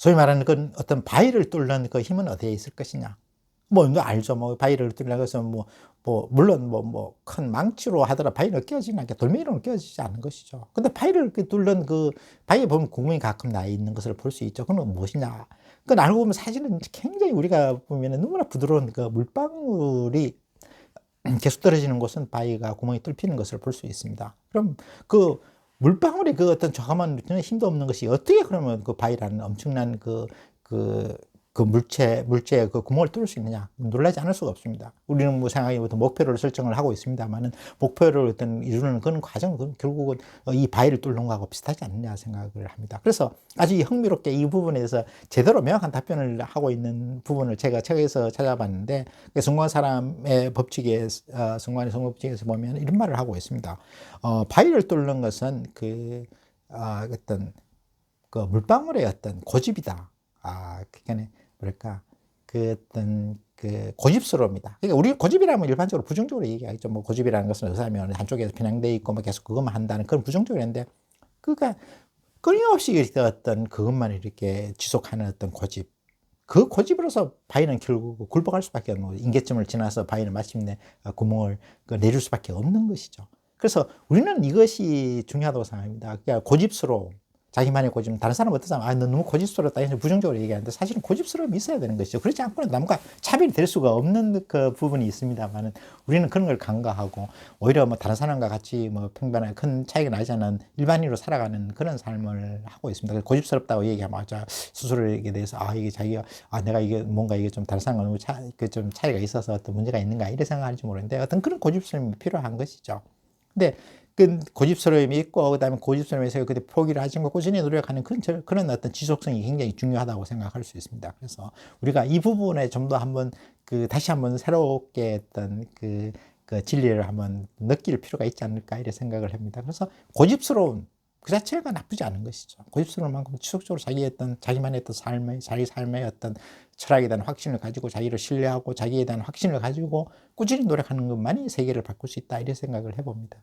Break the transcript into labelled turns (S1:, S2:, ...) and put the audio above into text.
S1: 소위 말하는 그 어떤 바위를 뚫는 그 힘은 어디에 있을 것이냐. 뭐, 알죠. 뭐, 바위를 뚫으려고 해서 물론 큰 망치로 하더라도 바위는 깨어지는 않게 돌멩이로는 깨어지지 않는 것이죠. 근데 바위를 이렇게 뚫는 그, 바위에 보면 구멍이 가끔 나 있는 것을 볼 수 있죠. 그건 무엇이냐. 그건 알고 보면 사실은 굉장히 우리가 보면 너무나 부드러운 그 물방울이 계속 떨어지는 곳은 바위가 구멍이 뚫히는 것을 볼 수 있습니다. 그럼 그 물방울의 그 어떤 저감한 힘도 없는 것이 어떻게 그러면 그 바위라는 엄청난 물체의 그 구멍을 뚫을 수 있느냐. 놀라지 않을 수가 없습니다. 우리는 뭐 생각에 어떤 목표를 설정을 하고 있습니다만은 목표를 어떤 이루는 그런 과정은 결국은 이 바위를 뚫는 거하고 비슷하지 않느냐 생각을 합니다. 그래서 아주 흥미롭게 이 부분에 대해서 제대로 명확한 답변을 하고 있는 부분을 제가 책에서 찾아봤는데, 성공한 사람의 법칙에, 성공의 성법칙에서 보면 이런 말을 하고 있습니다. 바위를 뚫는 것은 어떤 그 물방울의 어떤 고집이다. 그러니까 뭐랄까, 어떤 고집스러움이다. 그러니까 우리 고집이라면 일반적으로 부정적으로 얘기하겠죠. 뭐 고집이라는 것은 의사면 한쪽에서 편향돼 있고 뭐 계속 그것만 한다는 그런 부정적으로 했는데, 그러니까 끊임없이 어떤 그것만 이렇게 지속하는 어떤 고집. 그 고집으로서 바위는 결국 굴복할 수밖에 없는 거죠. 임계점을 지나서 바위는 마침내 구멍을 내줄 수밖에 없는 것이죠. 그래서 우리는 이것이 중요하다고 생각합니다. 그러니까 고집스러움. 자기만의 고집. 다른 사람은 어떤 사람, 너 너무 고집스럽다. 이런 부정적으로 얘기하는데 사실은 고집스러움이 있어야 되는 것이죠. 그렇지 않고는 남과 차별이 될 수가 없는 그 부분이 있습니다만은 우리는 그런 걸 간과하고 오히려 뭐 다른 사람과 같이 뭐 평범한 큰 차이가 나지 않은 일반인으로 살아가는 그런 삶을 하고 있습니다. 고집스럽다고 얘기하면 스스로에게 대해서 이게 자기가 내가 이게 뭔가 이게 좀 다른 사람과 너무 좀 차이가 있어서 어떤 문제가 있는가 이런 생각할지 모르는데 어떤 그런 고집스러움이 필요한 것이죠. 근데 그 고집스러움이 있고 그다음에 고집스러움에서 그때 포기를 하지 않고 꾸준히 노력하는 그런 어떤 지속성이 굉장히 중요하다고 생각할 수 있습니다. 그래서 우리가 이 부분에 좀 더 한번 다시 한번 새롭게 어떤 그 진리를 한번 느낄 필요가 있지 않을까 이런 생각을 합니다. 그래서 고집스러운 그 자체가 나쁘지 않은 것이죠. 고집스러운 만큼 지속적으로 자기만의 어떤 자기 삶의 어떤 철학에 대한 확신을 가지고 자기를 신뢰하고 자기에 대한 확신을 가지고 꾸준히 노력하는 것만이 세계를 바꿀 수 있다 이런 생각을 해봅니다.